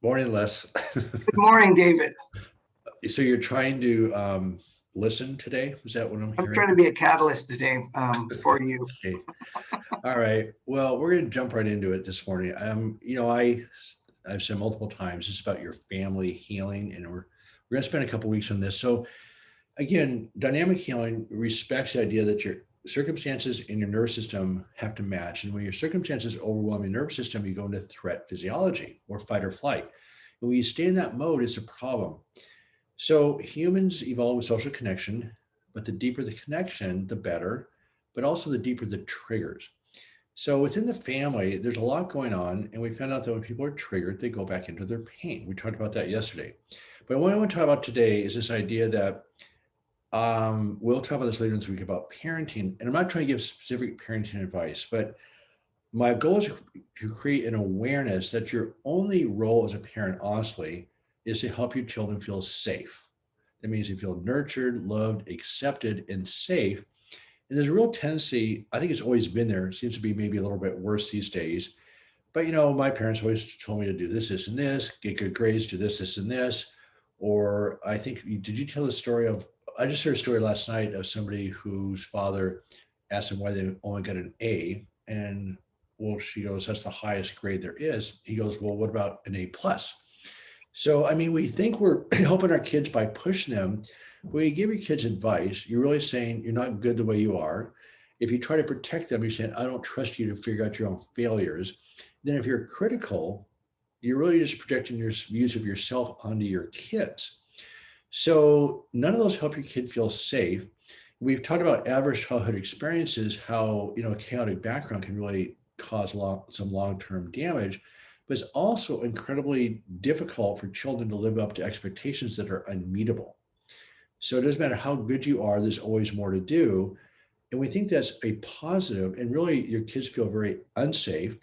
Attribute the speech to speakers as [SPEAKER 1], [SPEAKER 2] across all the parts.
[SPEAKER 1] Morning, Les.
[SPEAKER 2] Good morning, David.
[SPEAKER 1] So you're trying to listen today? Is that what I'm
[SPEAKER 2] I'm
[SPEAKER 1] hearing?
[SPEAKER 2] trying to be a catalyst today for you.
[SPEAKER 1] Okay. All right. Well, we're going to jump right into it this morning. I've said multiple times it's about your family healing, and we're going to spend a couple weeks on this. So again, dynamic healing respects the idea that your circumstances in your nervous system have to match, and when your circumstances overwhelm your nervous system, you go into threat physiology or fight or flight. And when you stay in that mode, it's a problem. So humans evolve with social connection, but the deeper the connection, the better, but also the deeper the triggers. So within the family, there's a lot going on, and we found out that when people are triggered, they go back into their pain. We talked about that yesterday. But what I want to talk about today is this idea that we'll talk about this later in this week about parenting. And I'm not trying to give specific parenting advice, but my goal is to create an awareness that your only role as a parent, honestly, is to help your children feel safe. That means you feel nurtured, loved, accepted, and safe. And there's a real tendency, I think it's always been there, it seems to be maybe a little bit worse these days. But my parents always told me to do this, and this, get good grades, do this, and this. Or I think, did you tell the story of, I just heard a story last night of somebody whose father asked them why they only got an A. And well, she goes, that's the highest grade there is. He goes, well, what about an A plus? So, I mean, we think we're helping our kids by pushing them. When you give your kids advice, you're really saying you're not good the way you are. If you try to protect them, you're saying, I don't trust you to figure out your own failures. Then if you're critical, you're really just projecting your views of yourself onto your kids. So none of those help your kid feel safe. We've talked about adverse childhood experiences, how a chaotic background can really cause some long-term damage, but it's also incredibly difficult for children to live up to expectations that are unmeetable. So it doesn't matter how good you are, there's always more to do. And we think that's a positive, and really your kids feel very unsafe.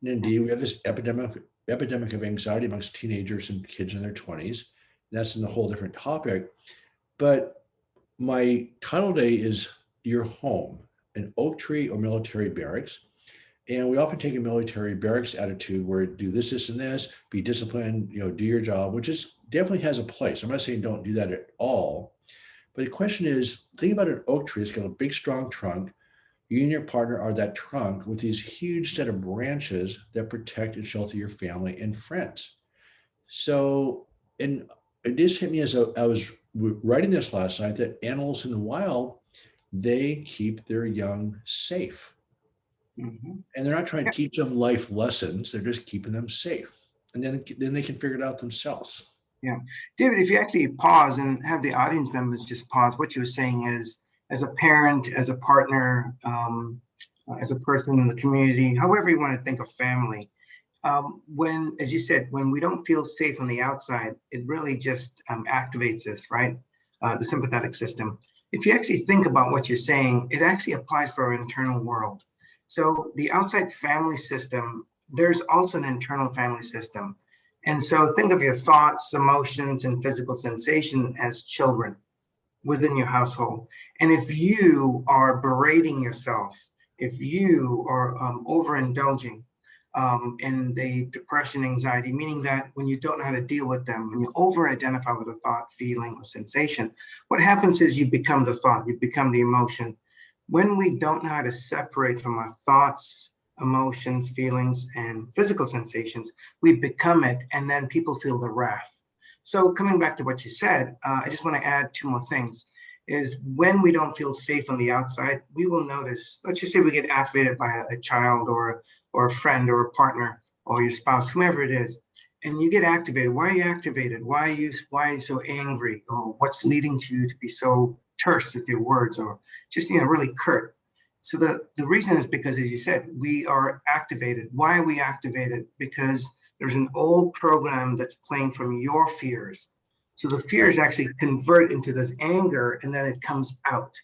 [SPEAKER 1] And indeed, we have this epidemic of anxiety amongst teenagers and kids in their 20s. That's a whole different topic. But my title today is Your Home, an oak tree or military barracks. And we often take a military barracks attitude where do this, and this, be disciplined, do your job, which is definitely has a place. I'm not saying don't do that at all. But the question is, think about an oak tree. It's got a big, strong trunk. You and your partner are that trunk with these huge set of branches that protect and shelter your family and friends. So, and it just hit me as I was writing this last night that animals in the wild, they keep their young safe.
[SPEAKER 2] Mhm.
[SPEAKER 1] And they're not trying to teach them life lessons. They're just keeping them safe. And then they can figure it out themselves.
[SPEAKER 2] Yeah. David, if you actually pause and have the audience members just pause, what you were saying is, as a parent, as a partner, as a person in the community, however you want to think of family, when, as you said, when we don't feel safe on the outside, it really just activates us, right? The sympathetic system. If you actually think about what you're saying, it actually applies for our internal world. So the outside family system, there's also an internal family system. And so think of your thoughts, emotions, and physical sensation as children within your household. And if you are berating yourself, if you are overindulging in the depression, anxiety, meaning that when you don't know how to deal with them, when you over-identify with a thought, feeling, or sensation, what happens is you become the thought, you become the emotion. When we don't know how to separate from our thoughts, emotions, feelings, and physical sensations, we become it, and then people feel the wrath. So coming back to what you said, I just want to add two more things. Is when we don't feel safe on the outside, we will notice, let's just say we get activated by a child or a friend or a partner or your spouse, whomever it is, and you get activated. Why are you activated? Why are you so angry? Or what's leading to you to be so terse with your words or just really curt? So the reason is because, as you said, we are activated. Why are we activated? Because there's an old program that's playing from your fears. So the fears
[SPEAKER 1] Right.
[SPEAKER 2] actually convert into this anger and then it comes out.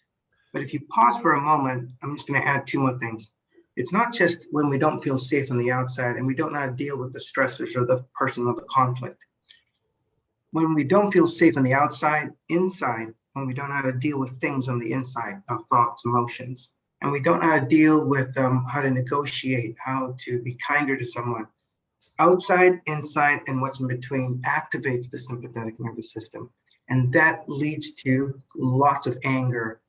[SPEAKER 2] But if you pause for a moment, I'm just going to add two more things. It's not just when we don't feel safe on the outside and we don't know how to deal with the stressors or the person or the conflict. When we don't feel safe on the outside, inside, when we don't know how to deal with things on the inside, our thoughts, emotions, and we don't know how to deal with how to negotiate, how to be kinder to someone, outside, inside, and what's in between activates the sympathetic nervous system. And that leads to lots of anger.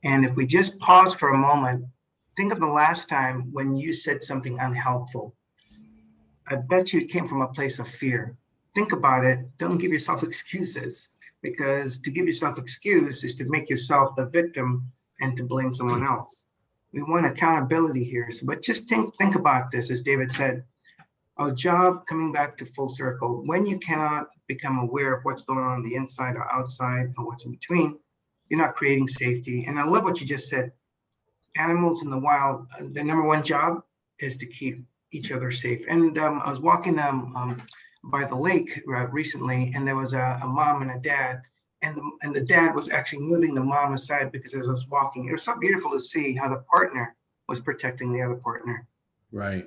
[SPEAKER 2] And if we just pause for a moment, think of the last time when you said something unhelpful. I bet you it came from a place of fear. Think about it. Don't give yourself excuses, because to give yourself excuse is to make yourself the victim and to blame someone else. We want accountability here. So, but just think about this, as David said, our job, coming back to full circle, when you cannot become aware of what's going on the inside or outside or what's in between, you're not creating safety. And I love what you just said. Animals in the wild, their number one job is to keep each other safe. And I was walking by the lake recently, and there was a mom and a dad, and the dad was actually moving the mom aside because as I was walking, it was so beautiful to see how the partner was protecting the other partner.
[SPEAKER 1] Right.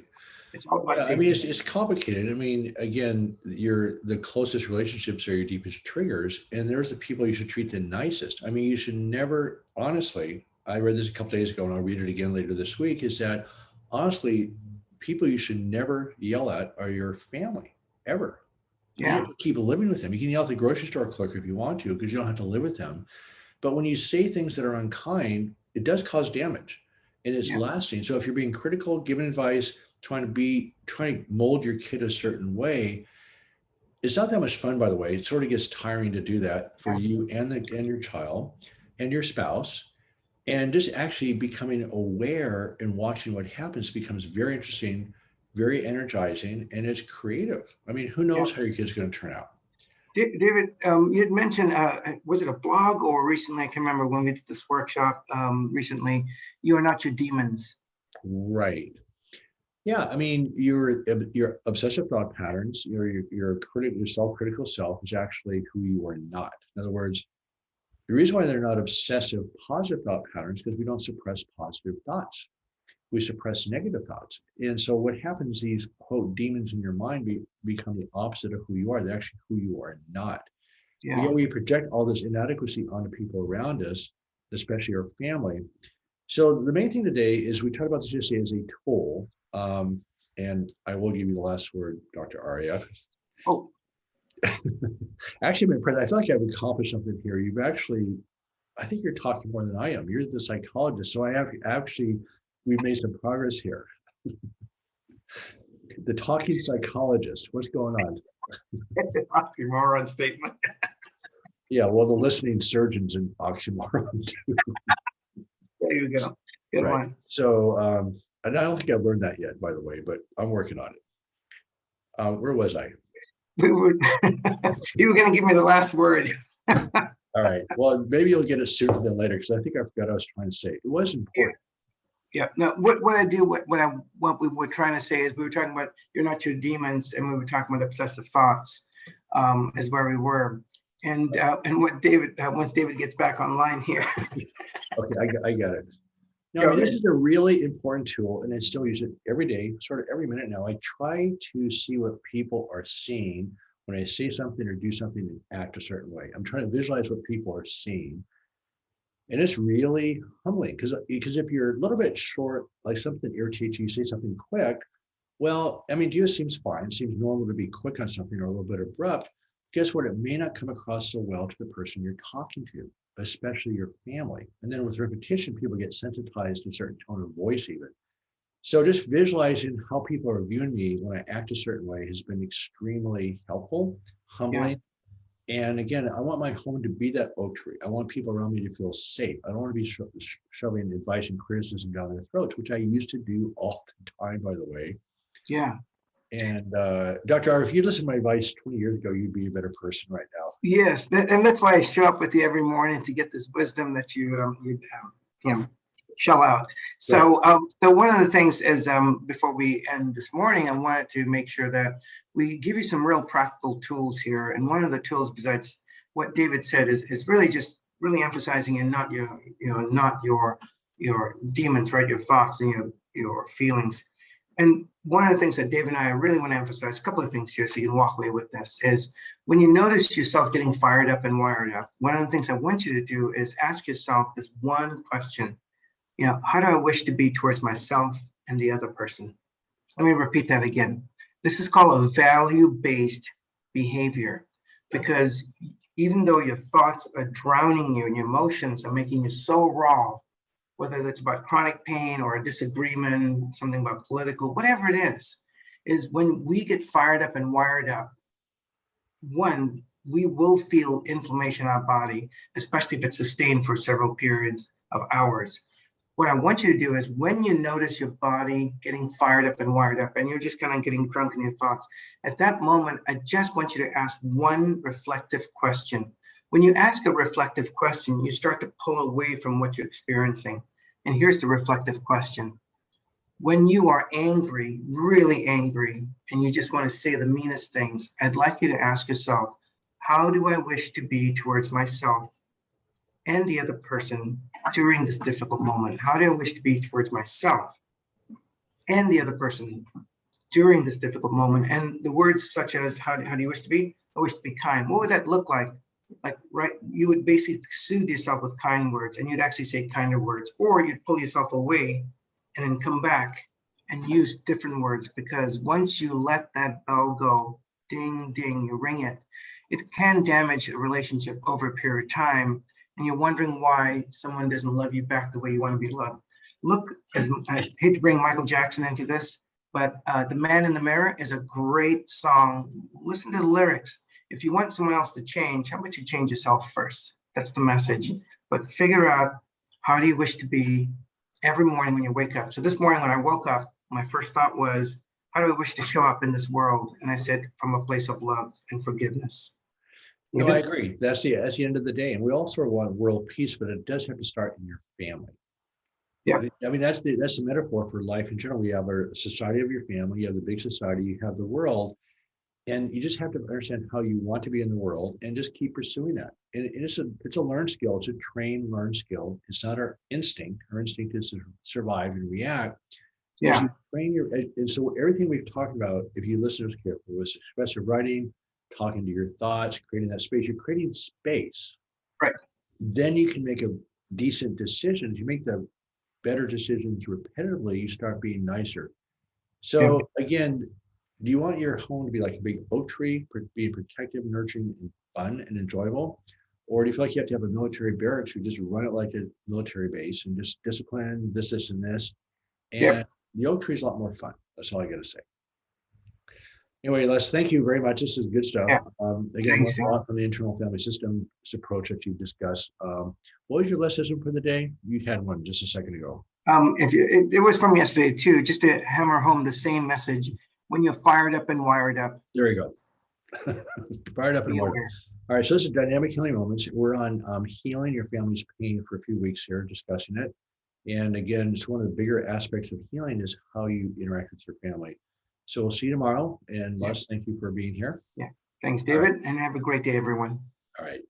[SPEAKER 2] It's all about
[SPEAKER 1] Yeah, I mean,
[SPEAKER 2] safety.
[SPEAKER 1] it's complicated. I mean, again, the closest relationships are your deepest triggers, and there's the people you should treat the nicest. I mean, you should never, honestly, I read this a couple days ago and I'll read it again later this week, is that honestly, people you should never yell at are your family, ever. You
[SPEAKER 2] Yeah,
[SPEAKER 1] have to keep living with them. You can yell at the grocery store clerk if you want to, because you don't have to live with them. But when you say things that are unkind, it does cause damage and it's
[SPEAKER 2] yeah,
[SPEAKER 1] lasting. So if you're being critical, giving advice, trying to mold your kid a certain way, it's not that much fun, by the way. It sort of gets tiring to do that for
[SPEAKER 2] yeah,
[SPEAKER 1] you and your child and your spouse. And just actually becoming aware and watching what happens becomes very interesting, very energizing, and it's creative. I mean, who
[SPEAKER 2] yeah.
[SPEAKER 1] knows how your kid's going to turn out?
[SPEAKER 2] David, you had mentioned, was it a blog or recently? I can remember when we did this workshop recently. You are not your demons.
[SPEAKER 1] Right. Yeah, I mean, your obsessive thought patterns, your self-critical self is actually who you are not. In other words, the reason why they're not obsessive positive thought patterns is because we don't suppress positive thoughts. We suppress negative thoughts. And so what happens, these quote demons in your mind become the opposite of who you are. They're actually who you are not. But
[SPEAKER 2] Yeah,
[SPEAKER 1] yet we project all this inadequacy onto people around us, especially our family. So the main thing today is we talk about this just as a tool. And I will give you the last word, Dr. Arya.
[SPEAKER 2] oh,
[SPEAKER 1] Actually, my friend, I feel like I've accomplished something here. You've actually, I think you're talking more than I am. You're the psychologist. So I have actually, we've made some progress here. The talking psychologist, what's going on?
[SPEAKER 2] oxymoron statement.
[SPEAKER 1] Yeah, well, the listening surgeon's an oxymoron too,
[SPEAKER 2] There you go. Good
[SPEAKER 1] right?
[SPEAKER 2] one.
[SPEAKER 1] So, and I don't think I've learned that yet, by the way, but I'm working on it. Where was I?
[SPEAKER 2] We were, you were going to give me the last word.
[SPEAKER 1] All right. Well, maybe you'll get it sooner than later because I think I forgot what I was trying to say. It was
[SPEAKER 2] Yeah,
[SPEAKER 1] important.
[SPEAKER 2] yeah. No, what we were trying to say is we were talking about you're not your demons, and we were talking about obsessive thoughts, is where we were. And what David, once David gets back online here.
[SPEAKER 1] Okay, I got it. No, I
[SPEAKER 2] Go
[SPEAKER 1] mean, this
[SPEAKER 2] ahead.
[SPEAKER 1] is a really important tool, and I still use it every day, sort of every minute now. I try to see what people are seeing when I say something or do something and act a certain way. I'm trying to visualize what people are seeing. And it's really humbling because if you're a little bit short, like something irritates you, you say something quick, well, I mean, to you it seems fine. It seems normal to be quick on something or a little bit abrupt. Guess what? It may not come across so well to the person you're talking to, especially your family. And then with repetition, people get sensitized to a certain tone of voice even. So just visualizing how people are viewing me when I act a certain way has been extremely helpful,
[SPEAKER 2] Yeah,
[SPEAKER 1] humbling. And again, I want my home to be that oak tree. I want people around me to feel safe. I don't want to be shoving advice and criticism down their throats, which I used to do all the time, by the way.
[SPEAKER 2] yeah.
[SPEAKER 1] And Dr. R, if you listened to my advice 20 years ago, you'd be a better person right now.
[SPEAKER 2] Yes, and that's why I show up with you every morning to get this wisdom that you shell out.
[SPEAKER 1] Right.
[SPEAKER 2] So one of the things is before we end this morning, I wanted to make sure that we give you some real practical tools here. And one of the tools, besides what David said, is really just really emphasizing and not not your demons, right? Your thoughts and your feelings. And one of the things that Dave and I really want to emphasize, a couple of things here so you can walk away with this, is when you notice yourself getting fired up and wired up, one of the things I want you to do is ask yourself this one question. How do I wish to be towards myself and the other person? Let me repeat that again. This is called a value-based behavior, because even though your thoughts are drowning you and your emotions are making you so raw, whether it's about chronic pain or a disagreement, something about political, whatever it is when we get fired up and wired up, one, we will feel inflammation in our body, especially if it's sustained for several periods of hours. What I want you to do is when you notice your body getting fired up and wired up, and you're just kind of getting drunk in your thoughts, at that moment, I just want you to ask one reflective question. When you ask a reflective question, you start to pull away from what you're experiencing. And here's the reflective question. When you are angry, really angry, and you just want to say the meanest things, I'd like you to ask yourself, how do I wish to be towards myself and the other person during this difficult moment? How do I wish to be towards myself and the other person during this difficult moment? And the words such as, how do you wish to be? I wish to be kind. What would that look like? Like, right, you would basically soothe yourself with kind words, and you'd actually say kinder words, or you'd pull yourself away and then come back and use different words, because once you let that bell go, ding, ding, you ring it, it can damage a relationship over a period of time, and you're wondering why someone doesn't love you back the way you want to be loved. Look, I hate to bring Michael Jackson into this, but The Man in the Mirror is a great song. Listen to the lyrics. If you want someone else to change, how about you change yourself first? That's the message. But figure out, how do you wish to be every morning when you wake up? So this morning when I woke up, my first thought was, how do I wish to show up in this world? And I said, from a place of love and forgiveness.
[SPEAKER 1] No, I agree. That's the end of the day. And we all sort of want world peace, but it does have to start in your family.
[SPEAKER 2] Yeah.
[SPEAKER 1] I mean, that's the metaphor for life in general. We have a society of your family, you have the big society, you have the world, and you just have to understand how you want to be in the world and just keep pursuing that. And it's a learned skill. It's a trained, learned skill. It's not our instinct. Our instinct is to survive and react. So as
[SPEAKER 2] Yeah.
[SPEAKER 1] you train and so everything we've talked about, if you listen to us carefully, was expressive writing, talking to your thoughts, creating that space. You're creating space.
[SPEAKER 2] Right.
[SPEAKER 1] Then you can make a decent decisions. You make the better decisions repetitively, you start being nicer.
[SPEAKER 2] Yeah.
[SPEAKER 1] So again, do you want your home to be like a big oak tree, being protective, nurturing, and fun and enjoyable? Or do you feel like you have to have a military barracks who just run it like a military base and just discipline this, and this?
[SPEAKER 2] Yeah.
[SPEAKER 1] And the oak tree is a lot more fun. That's all I got to say. Anyway, Les, thank you very much. This is good stuff.
[SPEAKER 2] Yeah.
[SPEAKER 1] Again,
[SPEAKER 2] Thanks.
[SPEAKER 1] more on the internal family systems approach that you discussed. What was your lesson for the day? You had one just a second ago.
[SPEAKER 2] It was from yesterday too, just to hammer home the same message. When you're fired up and wired up,
[SPEAKER 1] There you go. Fired up and
[SPEAKER 2] be
[SPEAKER 1] wired.
[SPEAKER 2] aware.
[SPEAKER 1] All right, so this is Dynamic Healing Moments. We're on healing your family's pain for a few weeks here, discussing it. And again, it's one of the bigger aspects of healing is how you interact with your family. So we'll see you tomorrow. And Les, thank you for being here.
[SPEAKER 2] Yeah. Thanks,
[SPEAKER 1] All right.
[SPEAKER 2] David, and have a great day, everyone.
[SPEAKER 1] All right.